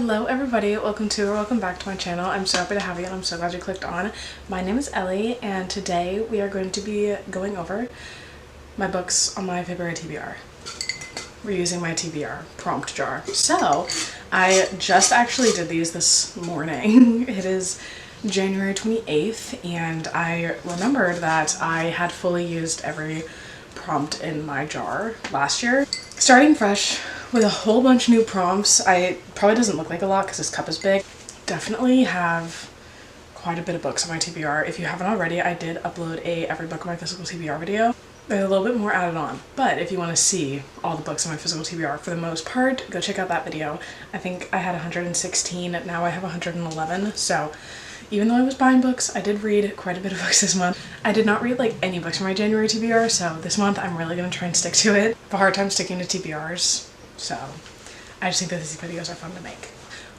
Hello everybody, welcome back to my channel. I'm so happy to have you and I'm so glad you clicked on. My name is Ellie and today we are going to be going over my books on my February TBR. We're using my TBR prompt jar. So I just actually did these this morning. It is January 28th and I remembered that I had fully used every prompt in my jar last year. Starting fresh with a whole bunch of new prompts. Probably doesn't look like a lot because this cup is big. Definitely have quite a bit of books on my TBR. If you haven't already, I did upload a every book on my physical TBR video. There's a little bit more added on, but if you want to see all the books on my physical TBR for the most part, go check out that video. I think I had 116, now I have 111, so even though I was buying books, I did read quite a bit of books this month. I did not read like any books from my January TBR, so this month I'm really going to try and stick to it. I have a hard time sticking to TBRs, so I just think that these videos are fun to make.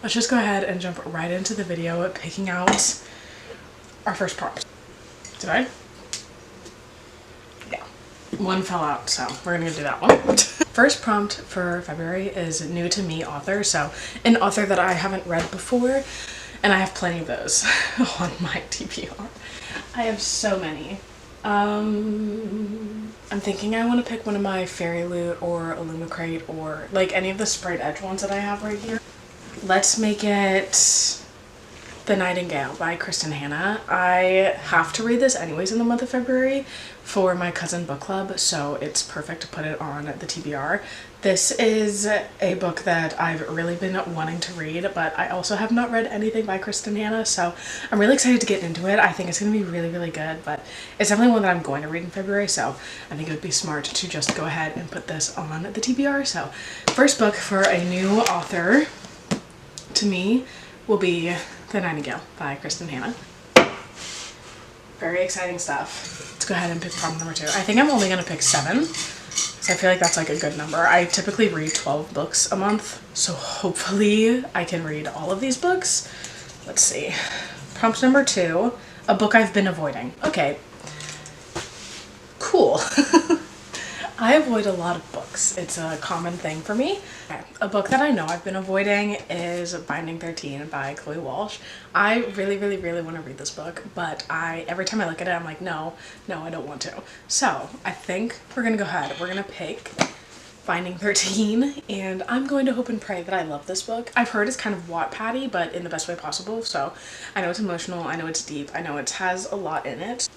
Let's just go ahead and jump right into the video picking out our first prompt. Did I? Yeah. One fell out, so we're gonna do that one. First prompt for February is new to me author, so an author that I haven't read before, and I have plenty of those on my TBR. I have so many. I'm thinking I want to pick one of my Fairy Loot or Illumicrate or like any of the Sprite Edge ones that I have right here. Let's make it The Nightingale by Kristen Hanna. I have to read this anyways in the month of February for my cousin book club, so it's perfect to put it on the TBR. This is a book that I've really been wanting to read, but I also have not read anything by Kristen Hanna, so I'm really excited to get into it. I think it's going to be really, really good, but it's definitely one that I'm going to read in February, so I think it would be smart to just go ahead and put this on the TBR. So first book for a new author to me will be The Nightingale by Kristen Hanna. Very exciting stuff. Let's go ahead and pick prompt number 2. I think I'm only going to pick 7. So I feel like that's like a good number. I typically read 12 books a month, so hopefully I can read all of these books. Let's see. Prompt number 2, a book I've been avoiding. Okay. Cool. I avoid a lot of books. It's a common thing for me. Okay. A book that I know I've been avoiding is Binding 13 by Chloe Walsh. I really, really, really want to read this book, but every time I look at it, I'm like, no, I don't want to. So I think we're going to go ahead. We're going to pick Binding 13, and I'm going to hope and pray that I love this book. I've heard it's kind of Wattpad-y, but in the best way possible. So I know it's emotional. I know it's deep. I know it has a lot in it.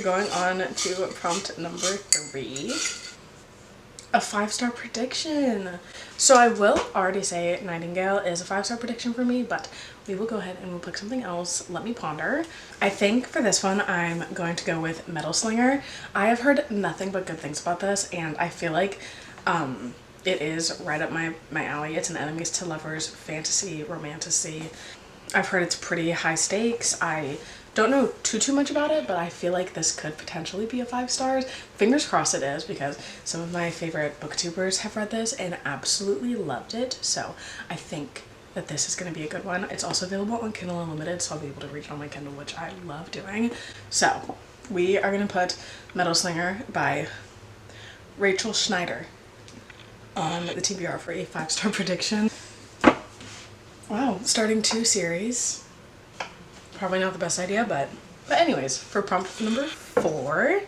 Going on to prompt number 3, a 5-star prediction. So I will already say Nightingale is a 5-star prediction for me, but we will go ahead and we'll pick something else. Let me ponder. I think for this one, I'm going to go with Metal Slinger. I have heard nothing but good things about this, and I feel like it is right up my alley. It's an enemies to lovers fantasy romantasy. I've heard it's pretty high stakes. I don't know too much about it, but I feel like this could potentially be a 5 stars. Fingers crossed it is, because some of my favorite booktubers have read this and absolutely loved it. So I think that this is going to be a good one. It's also available on Kindle Unlimited, so I'll be able to read it on my Kindle, which I love doing. So we are going to put Metal Slinger by Rachel Schneider on the TBR for a 5-star prediction. Wow, starting 2 series. Probably not the best idea, but anyways, for prompt number 4,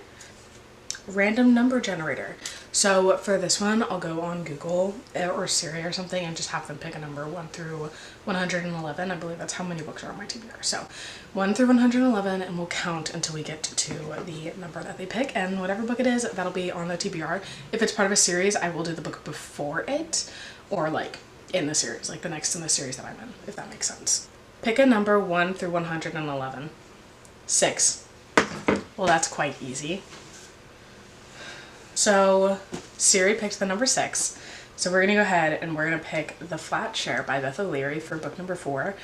random number generator. So for this one, I'll go on Google or Siri or something and just have them pick a number 1 through 111. I believe that's how many books are on my TBR. So 1 through 111, and we'll count until we get to the number that they pick, and whatever book it is, that'll be on the TBR. If it's part of a series, I will do the book before it, or like in the series, like the next in the series that I'm in, if that makes sense. Pick a number 1 through 111. 6. Well, that's quite easy. So Siri picked the number 6. So we're going to go ahead and we're going to pick The Flat Share by Beth O'Leary for book number 4.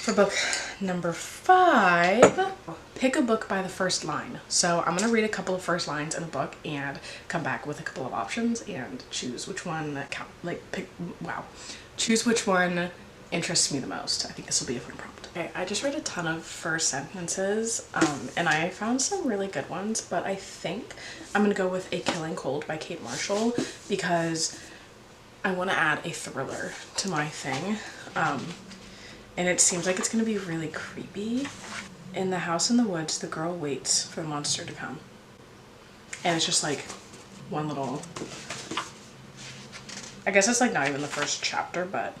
For book number 5, pick a book by the first line. So I'm going to read a couple of first lines in a book and come back with a couple of options and choose which one choose which one interests me the most. I think this will be a fun prompt. Okay, I just read a ton of first sentences and I found some really good ones, but I think I'm gonna go with A Killing Cold by Kate Marshall because I want to add a thriller to my thing. And it seems like it's going to be really creepy. In the house in the woods, the girl waits for the monster to come. And it's just like one little, I guess it's like not even the first chapter, but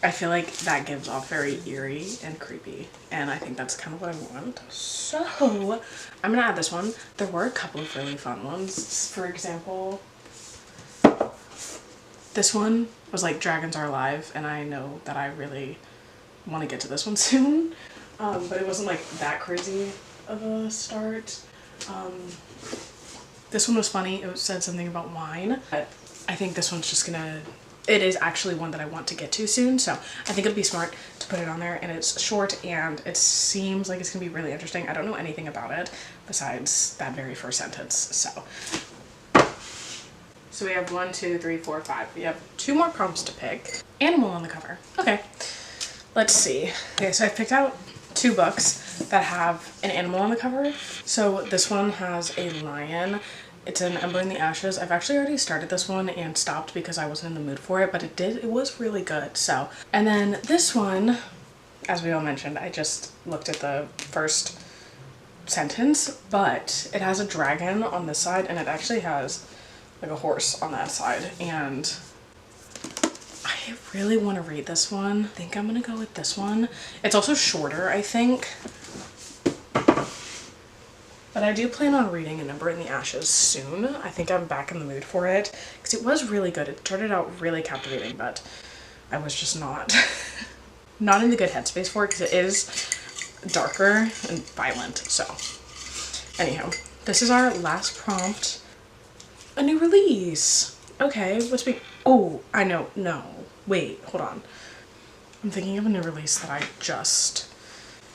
I feel like that gives off very eerie and creepy, and I think that's kind of what I want. So I'm gonna add this one. There were a couple of really fun ones. For example, this one was like Dragons Are Alive, and I know that I really want to get to this one soon, but it wasn't like that crazy of a start. This one was funny. It said something about wine, but I think this one's just gonna, it is actually one that I want to get to soon, so I think it'd be smart to put it on there, and it's short and it seems like it's gonna be really interesting. I don't know anything about it besides that very first sentence, so we have 1, 2, 3, 4, 5. We have 2 more prompts to pick. Animal on the cover. Okay, let's see. Okay, so I picked out 2 books that have an animal on the cover. So this one has a lion. It's an Ember in the Ashes. I've actually already started this one and stopped because I wasn't in the mood for it, but it was really good. So, and then this one, as we all mentioned, I just looked at the first sentence, but it has a dragon on this side and it actually has like a horse on that side, and I really want to read this one. I think I'm gonna go with this one. It's also shorter, I think. But I do plan on reading An Ember in the Ashes soon. I think I'm back in the mood for it because it was really good. It started out really captivating, but I was just not in the good headspace for it because it is darker and violent. So anyhow, this is our last prompt. A new release. Okay, what's being, oh, I know, no, wait, hold on. I'm thinking of a new release that I just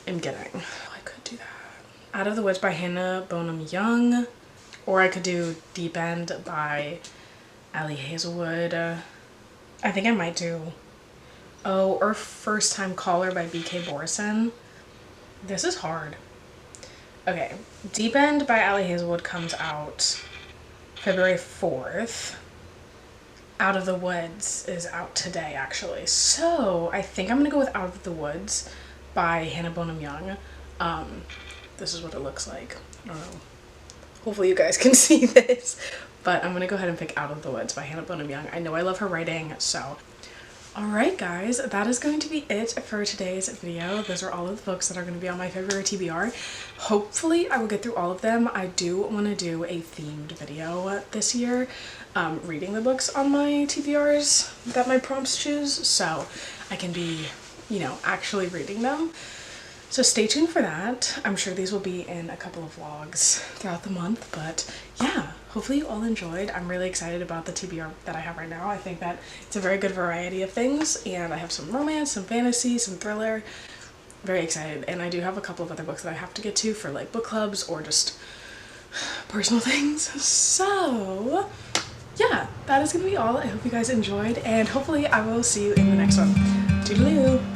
am getting. I could do that. Out of the Woods by Hannah Bonham Young, or I could do Deep End by Ellie Hazelwood. I think I might do, oh, or First Time Caller by B.K. Borison. This is hard. Okay, Deep End by Ellie Hazelwood comes out February 4th. Out of the Woods is out today, actually. So I think I'm gonna go with Out of the Woods by Hannah Bonham Young. This is what it looks like. I don't know. Hopefully you guys can see this. But I'm gonna go ahead and pick Out of the Woods by Hannah Bonham Young. I know I love her writing, so. Alright guys, that is going to be it for today's video. Those are all of the books that are going to be on my February TBR. Hopefully I will get through all of them. I do want to do a themed video this year, reading the books on my TBRs that my prompts choose, so I can be, you know, actually reading them. So stay tuned for that. I'm sure these will be in a couple of vlogs throughout the month, but yeah, hopefully you all enjoyed. I'm really excited about the TBR that I have right now. I think that it's a very good variety of things, and I have some romance, some fantasy, some thriller. Very excited, and I do have a couple of other books that I have to get to for like book clubs or just personal things. So yeah, that is gonna be all. I hope you guys enjoyed, and hopefully I will see you in the next one. Toodaloo!